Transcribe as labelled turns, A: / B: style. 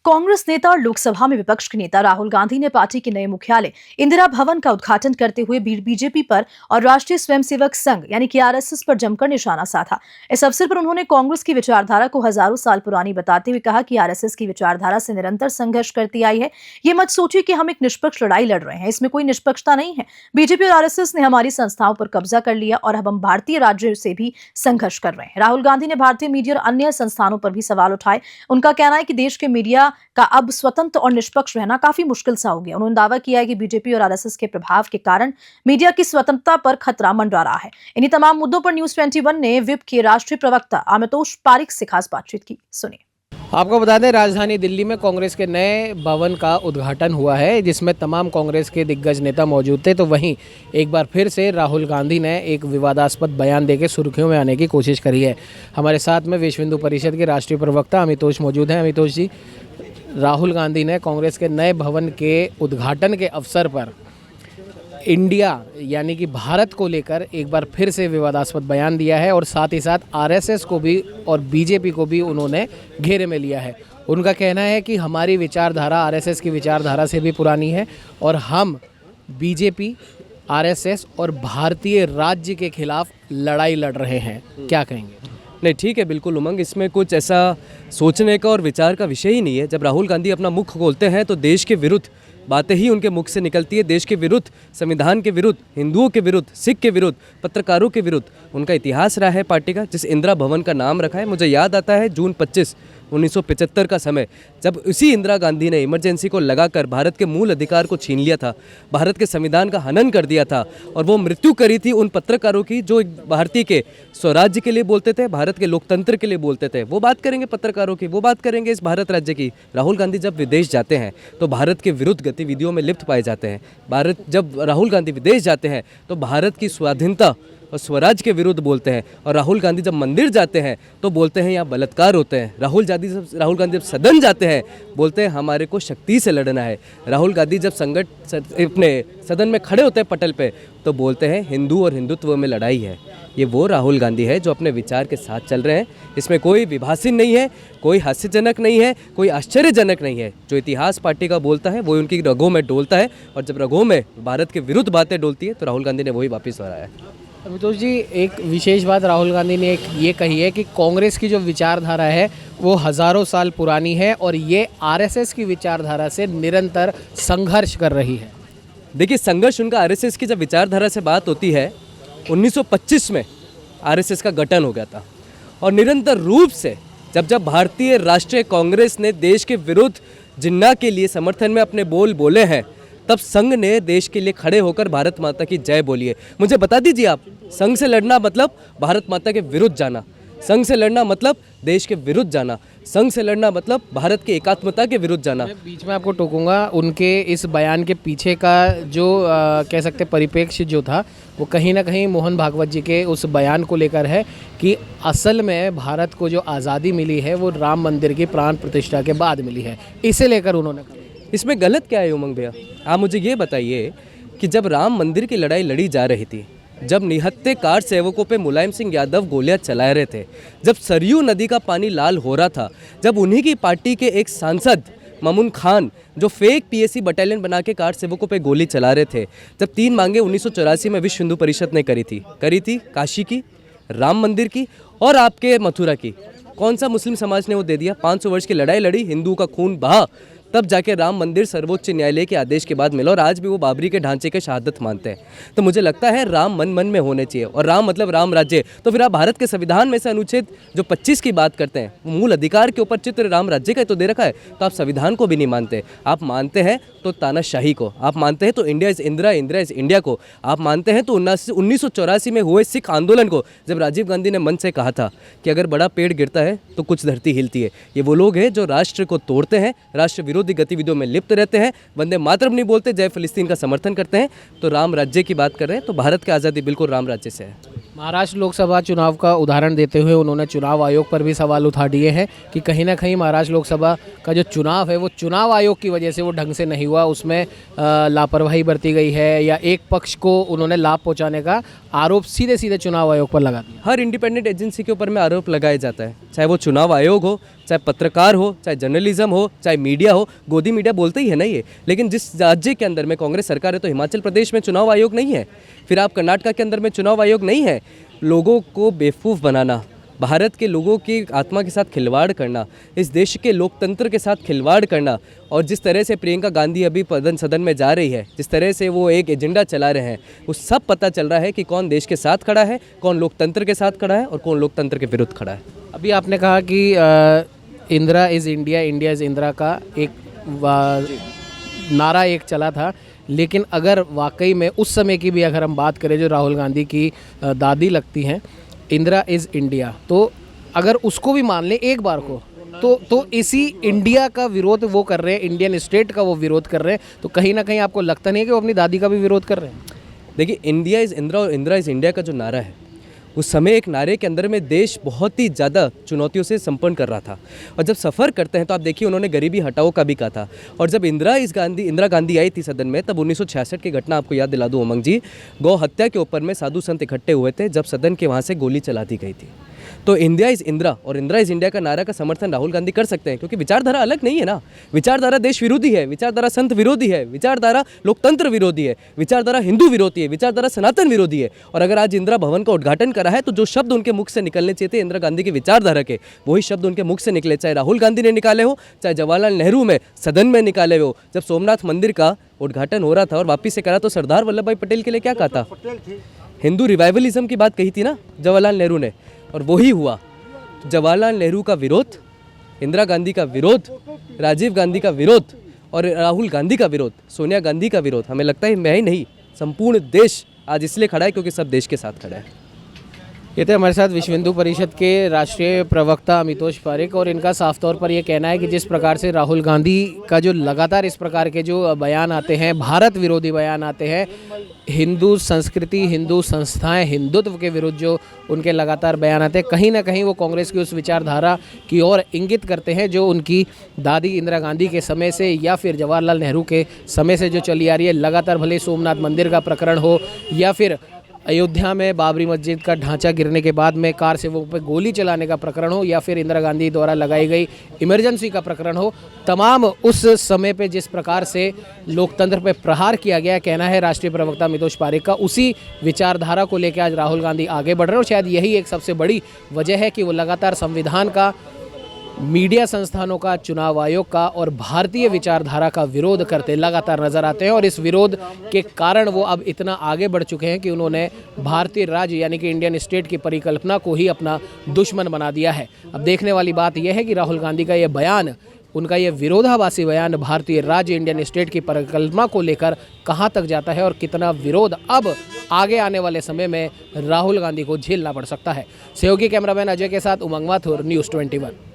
A: कांग्रेस नेता और लोकसभा में विपक्ष के नेता राहुल गांधी ने पार्टी के नए मुख्यालय इंदिरा भवन का उद्घाटन करते हुए बीजेपी पर और राष्ट्रीय स्वयंसेवक संघ यानी कि आरएसएस पर जमकर निशाना साधा। इस अवसर पर उन्होंने कांग्रेस की विचारधारा को हजारों साल पुरानी बताते हुए कहा कि आरएसएस की विचारधारा से निरंतर संघर्ष करती आई है। ये मत सोचिए कि हम एक निष्पक्ष लड़ाई लड़ रहे हैं, इसमें कोई निष्पक्षता नहीं है। बीजेपी और आरएसएस ने हमारी संस्थाओं पर कब्जा कर लिया और अब हम भारतीय राज्यों से भी संघर्ष कर रहे हैं। राहुल गांधी ने भारतीय मीडिया और अन्य संस्थानों पर भी सवाल उठाए। उनका कहना है कि देश के मीडिया का अब स्वतंत्र और निष्पक्ष रहना काफी मुश्किल सा हो गया। उन्होंने दावा किया है कि बीजेपी और आरएसएस के प्रभाव के कारण मीडिया की स्वतंत्रता पर खतरा मंडरा रहा है। इन्हीं तमाम मुद्दों पर न्यूज़ 21 ने विप के राष्ट्रीय प्रवक्ता आमितोष पारिक से खास बातचीत की। सुनिए।
B: आपको बता दें, राजधानी दिल्ली में कांग्रेस के नए भवन का उद्घाटन हुआ है, जिसमें तमाम कांग्रेस के दिग्गज नेता मौजूद थे। तो वहीं एक बार फिर से राहुल गांधी ने एक विवादास्पद बयान देकर सुर्खियों में आने की कोशिश करी है। हमारे साथ में विश्व हिंदू परिषद के राष्ट्रीय प्रवक्ता आमितोष मौजूद हैं। आमितोष जी, राहुल गांधी ने कांग्रेस के नए भवन के उद्घाटन के अवसर पर इंडिया यानी कि भारत को लेकर एक बार फिर से विवादास्पद बयान दिया है और साथ ही साथ आरएसएस को भी और बीजेपी को भी उन्होंने घेरे में लिया है। उनका कहना है कि हमारी विचारधारा आरएसएस की विचारधारा से भी पुरानी है और हम बीजेपी, आरएसएस और भारतीय राज्य के खिलाफ लड़ाई लड़ रहे हैं। क्या कहेंगे?
C: नहीं, ठीक है, बिल्कुल उमंग, इसमें कुछ ऐसा सोचने का और विचार का विषय ही नहीं है। जब राहुल गांधी अपना मुख खोलते हैं तो देश के विरुद्ध बातें ही उनके मुख से निकलती है। देश के विरुद्ध, संविधान के विरुद्ध, हिंदुओं के विरुद्ध, सिख के विरुद्ध, पत्रकारों के विरुद्ध उनका इतिहास रहा है। पार्टी का जिस इंदिरा भवन का नाम रखा है, मुझे याद आता है जून 25, 1975 का समय, जब उसी इंदिरा गांधी ने इमरजेंसी को लगाकर भारत के मूल अधिकार को छीन लिया था, भारत के संविधान का हनन कर दिया था और वो मृत्यु करी थी उन पत्रकारों की जो भारतीय के स्वराज्य के लिए बोलते थे, भारत के लोकतंत्र के लिए बोलते थे। वो बात करेंगे पत्रकारों की, वो बात करेंगे इस भारत राज्य की। राहुल गांधी जब विदेश जाते हैं तो भारत के विरुद्ध गतिविधियों में लिप्त पाए जाते हैं। जब राहुल गांधी विदेश जाते हैं तो भारत की स्वाधीनता और स्वराज के विरुद्ध बोलते हैं। और राहुल गांधी जब मंदिर जाते हैं तो बोलते हैं यहाँ बलात्कार होते हैं। राहुल गांधी जब सदन जाते हैं बोलते हैं हमारे को शक्ति से लड़ना है। राहुल गांधी जब अपने सदन में खड़े होते हैं पटल पे तो बोलते हैं हिंदू और हिंदुत्व में लड़ाई है। ये वो राहुल गांधी है जो अपने विचार के साथ चल रहे हैं। इसमें कोई विभासीन नहीं है, कोई हास्यजनक नहीं है, कोई आश्चर्यजनक नहीं है। जो इतिहास पार्टी का बोलता है वो उनकी रगों में डोलता है और जब रगों में भारत के विरुद्ध बातें डोलती है तो राहुल गांधी ने वही वापस दोहराया है।
B: अमितोष जी, एक विशेष बात राहुल गांधी ने ये कही है कि कांग्रेस की जो विचारधारा है वो हज़ारों साल पुरानी है और ये आरएसएस की विचारधारा से निरंतर संघर्ष कर रही है।
C: देखिए, संघर्ष उनका आरएसएस की जब विचारधारा से बात होती है, 1925 में आरएसएस का गठन हो गया था और निरंतर रूप से जब भारतीय राष्ट्रीय कांग्रेस ने देश के विरुद्ध जिन्ना के लिए समर्थन में अपने बोल बोले हैं, तब संघ ने देश के लिए खड़े होकर भारत माता की जय बोली है। मुझे बता दीजिए आप, संघ से लड़ना मतलब भारत माता के विरुद्ध जाना, संघ से लड़ना मतलब देश के विरुद्ध जाना, संघ से लड़ना मतलब भारत की एकात्मता के विरुद्ध जाना।
B: मैं बीच में आपको टोकूंगा, उनके इस बयान के पीछे का जो कह सकते परिप्रेक्ष्य जो था वो कहीं ना कहीं मोहन भागवत जी के उस बयान को लेकर है कि असल में भारत को जो आज़ादी मिली है वो राम मंदिर की प्राण प्रतिष्ठा के बाद मिली है। इसे लेकर उन्होंने कहा।
C: इसमें गलत क्या है उमंग भैया? आप मुझे ये बताइए कि जब राम मंदिर की लड़ाई लड़ी जा रही थी, जब निहत्थे कार सेवकों पे मुलायम सिंह यादव गोलियां चला रहे थे, जब सरयू नदी का पानी लाल हो रहा था, जब उन्हीं की पार्टी के एक सांसद मामून खान जो फेक पीएसी बटालियन बना के कार सेवकों पे गोली चला रहे थे, जब 3 मांगे 1984 में विश्व हिंदू परिषद ने करी थी काशी की, राम मंदिर की और आपके मथुरा की, कौन सा मुस्लिम समाज ने वो दे दिया? 500 वर्ष की लड़ाई लड़ी, हिंदू का खून बहा, तब जाके राम मंदिर सर्वोच्च न्यायालय के आदेश के बाद मिला और आज भी वो बाबरी के ढांचे के शहादत मानते हैं। तो मुझे लगता है राम मन मन में होने चाहिए और राम मतलब राम राज्य। तो फिर आप भारत के संविधान में से अनुच्छेद जो 25 की बात करते हैं, वो मूल अधिकार के ऊपर चित्र राम राज्य का तो दे रखा है, तो आप संविधान को भी नहीं मानते। आप मानते हैं तो तानाशाही को, आप मानते हैं तो India is Indira, Indira is India को, आप मानते हैं तो 1984 में हुए सिख आंदोलन को, जब राजीव गांधी ने मन से कहा था कि अगर बड़ा पेड़ गिरता है तो कुछ धरती हिलती है। ये वो लोग हैं जो राष्ट्र को तोड़ते हैं, राष्ट्र विरोधी गतिविधियों में लिप्त रहते हैं, वंदे मातरम नहीं बोलते, जय फिलिस्तीन का समर्थन करते हैं। तो राम राज्य की बात कर रहे हैं तो भारत की आज़ादी बिल्कुल राम राज्य से है।
B: महाराष्ट्र लोकसभा चुनाव का उदाहरण देते हुए उन्होंने चुनाव आयोग पर भी सवाल उठा दिए हैं कि कहीं ना कहीं महाराष्ट्र लोकसभा का जो चुनाव है वो चुनाव आयोग की वजह से वो ढंग से नहीं हुआ, उसमें लापरवाही बरती गई है या एक पक्ष को उन्होंने लाभ पहुंचाने का आरोप सीधे सीधे चुनाव आयोग पर लगा दिया।
C: हर इंडिपेंडेंट एजेंसी के ऊपर में आरोप लगाया जाता है, चाहे वो चुनाव आयोग हो, चाहे चाहे पत्रकार हो, चाहे जर्नलिज्म हो, चाहे मीडिया हो, गोदी मीडिया बोलते ही है ना ये। लेकिन जिस राज्य के अंदर में कांग्रेस सरकार है, तो हिमाचल प्रदेश में चुनाव आयोग नहीं है, फिर आप कर्नाटका के अंदर में चुनाव आयोग नहीं है। लोगों को बेवकूफ़ बनाना, भारत के लोगों की आत्मा के साथ खिलवाड़ करना, इस देश के लोकतंत्र के साथ खिलवाड़ करना, और जिस तरह से प्रियंका गांधी अभी सदन में जा रही है, जिस तरह से वो एक एजेंडा चला रहे हैं, वो सब पता चल रहा है कि कौन देश के साथ खड़ा है, कौन लोकतंत्र के साथ खड़ा है और कौन लोकतंत्र के विरुद्ध खड़ा है।
B: अभी आपने कहा कि Indira is India, India is Indira का एक नारा एक चला था, लेकिन अगर वाकई में उस समय की भी अगर हम बात करें, जो राहुल गांधी की दादी लगती हैं, इंदिरा इज़ इंडिया, तो अगर उसको भी मान लें एक बार को, तो इसी इंडिया का विरोध वो कर रहे हैं, इंडियन स्टेट का वो विरोध कर रहे हैं, तो कहीं ना कहीं आपको लगता नहीं है कि वो अपनी दादी का भी विरोध कर रहे हैं?
C: देखिए, इंडिया इज़ इंदिरा और इंदिरा इज़ इंडिया का जो नारा है, उस समय एक नारे के अंदर में देश बहुत ही ज़्यादा चुनौतियों से संपन्न कर रहा था। और जब सफ़र करते हैं तो आप देखिए, उन्होंने गरीबी हटाओ का भी कहा था। और जब इंदिरा गांधी आई थी सदन में, तब 1966 की घटना आपको याद दिला दूँ उमंग जी, गौ हत्या के ऊपर में साधु संत इकट्ठे हुए थे, जब सदन के वहाँ से गोली चला दी गई थी। तो इंडिया इज़ इंदिरा और इंदिरा इज़ इंडिया का नारा का समर्थन राहुल गांधी कर सकते हैं, क्योंकि विचारधारा अलग नहीं है ना। विचारधारा देश विरोधी है, विचारधारा संत विरोधी है, विचारधारा लोकतंत्र विरोधी है, विचारधारा हिंदू विरोधी है, विचारधारा सनातन विरोधी है। और अगर आज इंदिरा भवन का उद्घाटन करा है, तो जो शब्द उनके मुख से निकलने चाहिए थे इंदिरा गांधी की विचारधारा के, वही शब्द उनके मुख से निकले, चाहे राहुल गांधी ने निकाले हो, चाहे जवाहरलाल नेहरू में सदन में निकाले हो। जब सोमनाथ मंदिर का उद्घाटन हो रहा था और वापिस से करा, तो सरदार वल्लभ भाई पटेल के लिए क्या कहा था? हिंदू रिवाइवलिज्म की बात कही थी ना जवाहरलाल नेहरू ने, और वही हुआ। जवाहरलाल नेहरू का विरोध, इंदिरा गांधी का विरोध, राजीव गांधी का विरोध और राहुल गांधी का विरोध, सोनिया गांधी का विरोध, हमें लगता है मैं ही नहीं, संपूर्ण देश आज इसलिए खड़ा है क्योंकि सब देश के साथ खड़ा है।
B: ये थे हमारे साथ विश्व हिंदू परिषद के राष्ट्रीय प्रवक्ता अमितोष पारेख, और इनका साफ तौर पर ये कहना है कि जिस प्रकार से राहुल गांधी का जो लगातार इस प्रकार के जो बयान आते हैं, भारत विरोधी बयान आते हैं, हिंदू संस्कृति, हिंदू संस्थाएं, हिंदुत्व के विरुद्ध जो उनके लगातार बयान आते हैं, कहीं ना कहीं वो कांग्रेस की उस विचारधारा की ओर इंगित करते हैं जो उनकी दादी इंदिरा गांधी के समय से या फिर जवाहरलाल नेहरू के समय से जो चली आ रही है। लगातार भले सोमनाथ मंदिर का प्रकरण हो या फिर अयोध्या में बाबरी मस्जिद का ढांचा गिरने के बाद में कार सेवकों पर गोली चलाने का प्रकरण हो या फिर इंदिरा गांधी द्वारा लगाई गई इमरजेंसी का प्रकरण हो, तमाम उस समय पे जिस प्रकार से लोकतंत्र पे प्रहार किया गया, कहना है राष्ट्रीय प्रवक्ता अमितोष पारेख का, उसी विचारधारा को लेकर आज राहुल गांधी आगे बढ़ रहे हैं। और शायद यही एक सबसे बड़ी वजह है कि वो लगातार संविधान का, मीडिया संस्थानों का, चुनाव आयोग का और भारतीय विचारधारा का विरोध करते लगातार नजर आते हैं। और इस विरोध के कारण वो अब इतना आगे बढ़ चुके हैं कि उन्होंने भारतीय राज्य यानी कि इंडियन स्टेट की परिकल्पना को ही अपना दुश्मन बना दिया है। अब देखने वाली बात यह है कि राहुल गांधी का ये बयान, उनका ये विरोधाभासी बयान भारतीय राज्य, इंडियन स्टेट की परिकल्पना को लेकर कहां तक जाता है और कितना विरोध अब आगे आने वाले समय में राहुल गांधी को झेलना पड़ सकता है। सहयोगी कैमरामैन अजय के साथ उमंग माथुर, न्यूज़ 21।